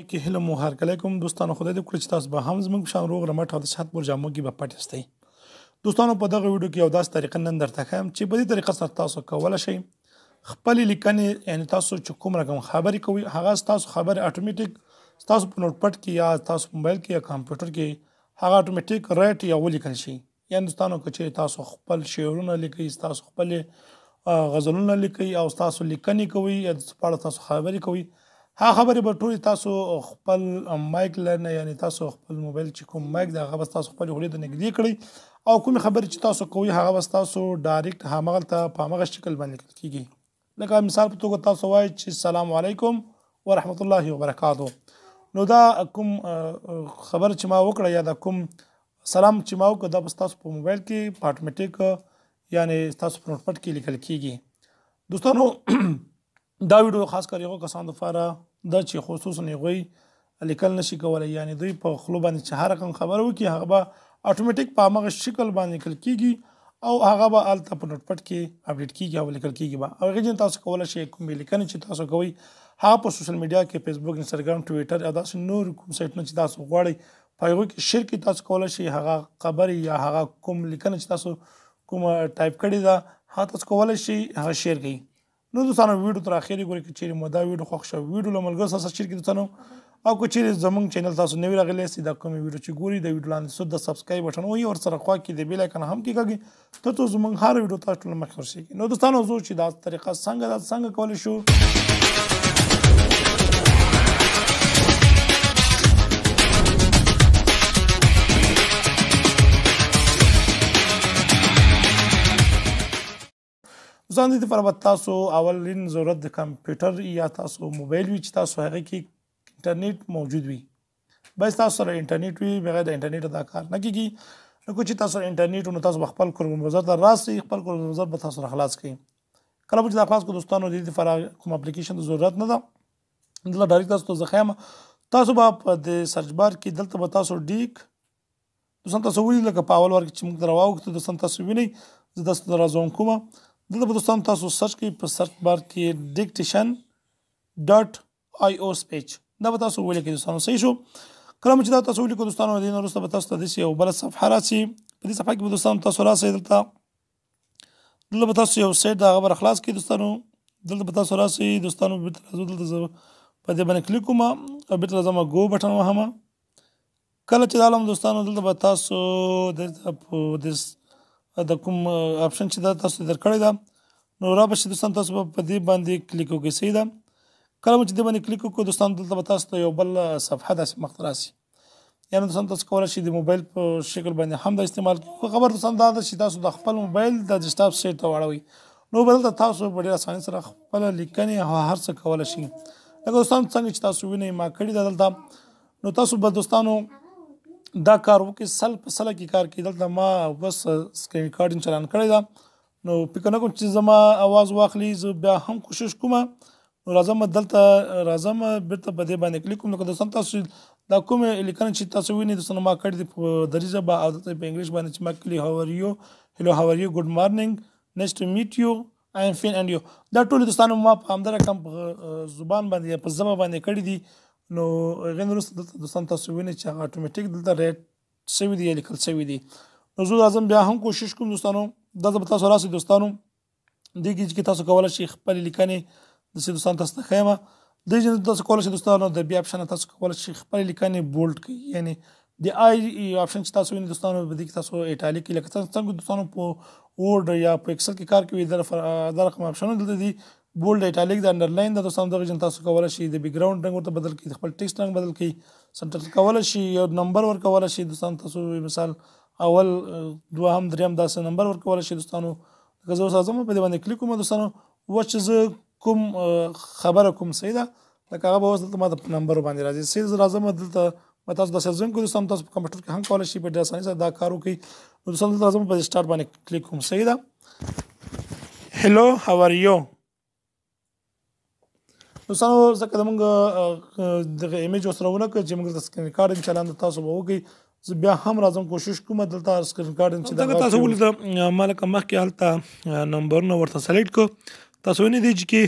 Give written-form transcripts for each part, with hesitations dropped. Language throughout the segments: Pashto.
کې هیله مو هرکلی کوم دوستانو. خدای دې وکړي چې تاسو به هم زموږ په شان روغ رمټ او د صحت پر جامو کې به پټ یاستئ. دوستانو په دغه ویډیو کې یو داسې طریقه نن درته ښیم چې په دې طریقه سره تاسو کولی شئ خپلې لیکنې یعنې تاسو چې کوم رقم خبرې کوئ هغه ستاسو خبرې اټومیټیک ستاسو په نوټ پډ کې یا تاسو په موبایل کې یا کمپیوټر کې هغه اټومیټیک رایټ یا ولیکل شي. یعنې دوستانو که چیرې تاسو خپل شعرونه لیکئ، ستاسو خپلې غزلونه لیکئ او ستاسو لیکنې کوئ یا په اړه تاسو خبرې کوئ، هغه خبرې به ټولې تاسو خپل مایک لرنه یعنې تاسو خپل موبایل چې کوم مایک دی هغه به تاسو خپلې خولې ته نږدې کړئ او کومې خبرې چې تاسو کوئ هغه به ستاسو ډایرکټ همغلته په همغه شکل باندې لیکل کېږي. لکه مثال په توګه تاسو وایئ چې السلام علیکم ورحمت الله وبرکاتو. نو دا کوم خبر چې ما وکړه یا دا کوم سلام چې ما وکړه دا به ستاسو په موبایل کې په اټومیټیک یعنې ستاسو په نوټ پډ کې لیکل کېږي. دوستانو دا ویډیو خاص کر هغو کسانو لپاره ده چې خصوصا هغوی لیکل نشي کولی، یعنې دوی په خولو باندې چې هر رقم خبره وکړي هغه به اټومیټیک په همغه شکل باندې لیکل کېږي او هغه به هلته په نوټ پډ کې اپډیټ کېږي او لیکل کېږي به. او هغې ځینې تاسو کولی شئ کومې لیکنې چې تاسو کوئ هغه په سوشل میډیا کې فیسبوک، انسټاګرام، ټویټر او داسې نور کوم سایټونه چې تاسو غواړئ په هغوی کې شیر کړئ. تاسو کولی شئ هغه خبرې یا هغه کوم لیکنه چې تاسو کومه ټایپ کړې ده هغه تاسو کولی شئ هغه شیر کړئ. نو دوستانو ویډیو تر اخره ګورئ. که چیرې مو دا ویډیو خوښ شوی ویډیو له ملګرو سره شیر کړئ دوستانو. او که چیرې زموږ چینل تاسو نوي راغلی یاستئ دا کومې ویډیو چې ګورئ د ویډیو لاندې سود د سبسکرایب بټن ووهئ، ورسره خوا کې د بیل آیکن هم کېکاږئ تر څو زموږ هر ویډیو تاسو ټول مخکې ورسېږي. نو دوستانو زه چې دا طریقه څنګه کولی شو ځان دې لپاره به تاسو اولین ضرورت د کمپیوټر یا تاسو موبایل وي چې تاسو هغې کې انټرنیټ موجود وي. باید تاسو سره انټرنیټ وي، بغیر د انټرنیټ دا کار نه کېږي. نو که چې تاسو انټرنیټ نو تاسو به خپل کروم براوزر ته راسئ، خپل کروم براوزر به تاسو راخلاص کړئ. کله به چې دا خلاص کړو دوستانو د دې لپاره کوم اپلیکیشن د ضرورت نه ده. دلته ډایرکټ تاسو ته زه ښیم. تاسو به په د سرچ بار کې دلته به تاسو ډیک دوستان تاسو ولید لکه په اول وار کې چې موږ ته راواوښتو دوستان تاسو وینئ. زه داسې راځوم کومه دلته به دوستان تاسو سرچ کوئ په سرچ بار کې dictation.io سپیچ دا به تاسو ولیکئ دوستانو. صحیح شو. کله چې دا تاسو ولیکئ دوستانو د دې نه وروسته به تاسو ته داسې یو بله صفحه راسي. په دې صفحه کې به دوستانو تاسو راسئ. دلته به تاسو یو سایټ د هغه به راخلاص کړئ دوستانو. دلته به تاسو راسئ دوستانو بېرته راځو. دلته زه په دې باندې کلیک کوم او بېرته راځم ګو بټن وهم. کله چې دا لم دوستانو دلته به تاسو د کوم اپشن چې دا تاسو درکړی ده نو را به شي دوستان تاسو به په دې باندې کلیک وکړئ. صحیح ده. کله چې دې باندې کلیک وکړو دوستان دلته به تاسو ته یو بل صفحه داسې مخ ته راسي. یعنې دوستان تاسو کولی شئ د موبایل په شکل باندې هم دا استعمال کړئ. خو خبر دوستان دا ده چې تاسو د خپل موبایل د ډیسکټاپ سیټ ته واړوئ نو به دلته تاسو په ډېر اسانۍ سره خپله لیکنې او هر څه کولی شئ. لکه دوستان څنګه چې تاسو وینئ ما کړي ده دلته. نو تاسو به دوستانو دا کار وکړئ 100 په 100 کې کار کوي. دلته ما بس سکرین ریکارډینګ چالان کړی ده. نو فکر نه کوم چې زما اواز واخلي. زه بیا هم کوشش کوم. نو راځم دلته راځم بېرته په دې باندې کلیک کوم. نو که دوستان تاسو دا کومې لیکنې چې تاسو وینئ دوستانو ما کړي دي په دري ژبه او دلته په انګلیش باندې چې ما کړي هاو آر یو، هلو هاو آر یو، ګډ مارننګ، نایس ټو میټ یو، آی ایم فین اینډ یو. دا ټولې دوستانو ما په همدا رقم په زبان باندې یا په ژبه باندې کړي دي. نو هغې نه وروسته دلته دوستان تاسو وینئ چې هغه اټومیټیک دلته ریټ شوي دي یا لیکل شوي دي. نو زه راځم بیا هم کوشش کوم دوستانو. دلته به تاسو راسئ دوستانو. دې کې تاسو کولی شئ خپلې لیکنې داسې دوستان تاسو ته ښیم. دې تاسو کولی شئ دوستانو د بي آپشن تاسو کولی شئ خپلې لیکنې بولډ کړئ. یعنې د آی آپشن چې تاسو وینئ دوستانو په دې کې تاسو ایټالیک کړئ. لکه څنګه دوستانو په وورډ یا په ایکسل کې کار کوي دا رقم آپشنونه دلته دي. بولډ، ایټالیک، د انډرلاین د دوستانو دغه جن تاسو کولی شئ د بیک ګراوند رنګ ورته بدل کړئ، خپل ټیکسټ رنګ بدل کړئ، سنټر کولی شئ، یو نمبر ورکولی شئ دوستان. تاسو مثال اول، دوهم، دریم داسې نمبر ورکولی شئ دوستانو. لکه زه اوس راځم په دې باندې کلیک کوم دوستانو. اوس چې زه کوم خبره کوم صحیح ده لکه هغه به اوس دلته ما ته په نمبر باندې راځي. صحیح زه راځم دلته ما تاسو داسې ځم کوم دوستانو. تاسو په کمپیوټر کې هم کولی شئ په ډېر اسانۍ سره دا کار وکړئ. نو دوستانو دلته راځم په سټارټ باندې کلیک کوم. صحیح ده. هلو هاو آر یو دوستانو. ځکه زموږ دغه ایمیج ورسره ونه کړ چې موږ د سکرین ریکارډینګ چلند تاسو به وکړئ. زه بیا هم راځم کوشش کوم دلته سکرین ریکارډینګ چې دغه تاسو ولیده ما لکه مخکې هلته نمبرونه ورته سلیکټ کړو. تاسو وینئ دی چې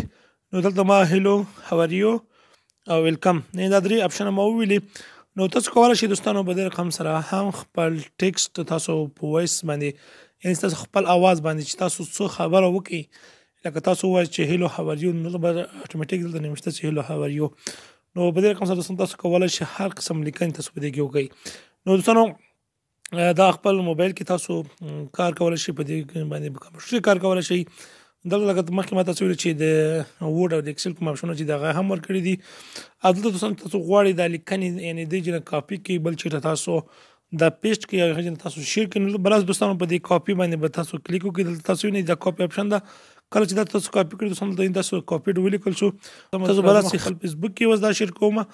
نو دلته ما هلو هاو آر یو او ویلکم نه دا درې اپشن مو ویلي. نو تاسو کولای شئ دوستانو په دې رقم سره هم خپل ټیکسټ تاسو په وایس باندې یعنی تاسو خپل आवाज باندې چې تاسو څه خبره وکړي لکه تاسو وایي چې هیلو هاو ار یو نو به اتوماتیک دلته نوشته چې هیلو هاو ار یو. نو په دې رقم سره دوستانو تاسو کولای شئ هر قسم لیکنې تاسو په دې کې وکړئ. نو دوستانو دا خپل موبایل کې تاسو کار کولای شئ په دې باندې په کمپیوټر کار کولای شئ. دلته لکه مخکې ما تاسو ویل چې د وورډ او د ایکسل کوم اپشنونه چې دغه هم ورکړي دي دلته تاسو غواړئ د لیکنې یعنی د جن کاپی کې بل چې تاسو د پیسټ کې هغه جن تاسو شیر کړئ بل دوستانو په دې کاپی باندې به تاسو کلیک وکړئ. دلته تاسو نه د کاپی اپشن دا کله چې دا تاسو کاپی کړئ دوستانو تاسو کاپی ولیکل شو تاسو بل خپل فیسبوک کې وځ دا شیر کوم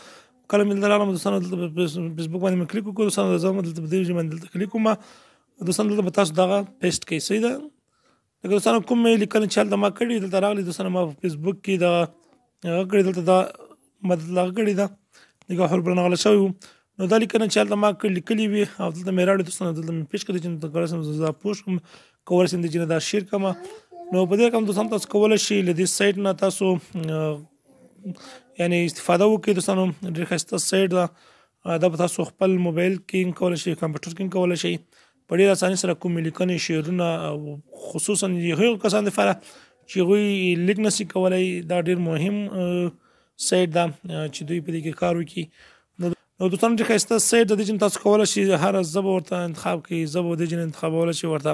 کله مل درالم دوستانو فیسبوک باندې کلیک وکړو دوستانو زما دلته په دې باندې کلیک کوم دوستانو دلته تاسو دا پیسټ کوي صحیح ده. لکه دوستانو کوم لیکنه چې هلته ما کړي دلته راغلي دوستانو ما په فیسبوک کې دا کړي دلته دا مدد کړي دا دغه حل برنغله شوی نو دا لیکنه چې هلته ما لیکلي وي او دلته مې راوړي دوستانو دلته مې پیش کړي چې کولای شم زه پوسټ کوم کولای شم چې دا شیر کوم. نو په دې رقم دوستانو تاسو کولای شئ له دې سایت نه تاسو یعنی استفاده وکړئ دوستانو ډېر ښایسته سایت ده دا په تاسو خپل موبایل کې کولای شئ کمپیوټر کې کولای شئ په ډېر اسانۍ سره کوم لیکنې شعرونه او خصوصا هغو کسانو لپاره چې هغوی لیک نشي کولی دا ډېر مهم سایت ده چې دوی په دې کې کار وکړي. نو دوستانو ډېر ښایسته سایت د دې چې تاسو کولی شئ هره ژبه ورته انتخاب کړئ ژبه د دې چې انتخابولی شئ ورته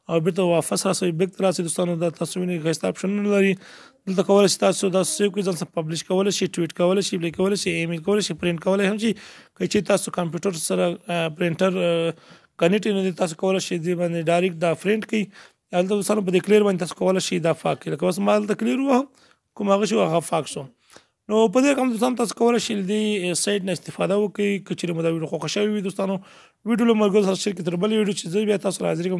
او بیرته واپس راسئ بیک ته راسئ دوستانو دا تاسو وینئ ښایسته اپشنونه لري دلته کولی شئ تاسو دا سیو کړئ ځان سره پبلش کولی شئ ټویټ کولی شئ پلی کولی شئ ایمیل کولی شئ پرنټ کولی هم شئ که چېرې تاسو کمپیوټر سره پرنټر کنیکټ نه تاسو کولای شئ دی باندې ډایرکټ دا فرینټ کی هلته دوستانو په دې کلیر باندې تاسو کولای شئ دا فاک لکه اوس ما هلته کلیر وه کوم هغه شو هغه فاک شو. نو په دې رقم دوستانو تاسو کولای شئ د سایت نه استفاده وکړئ که چېرې مو دا ویډیو خوښه شوې وي دوستانو ویډیو له ملګرو سره شیر کړئ تر بلې ویډیو چې زه بیا تاسو سره حاضرېږم.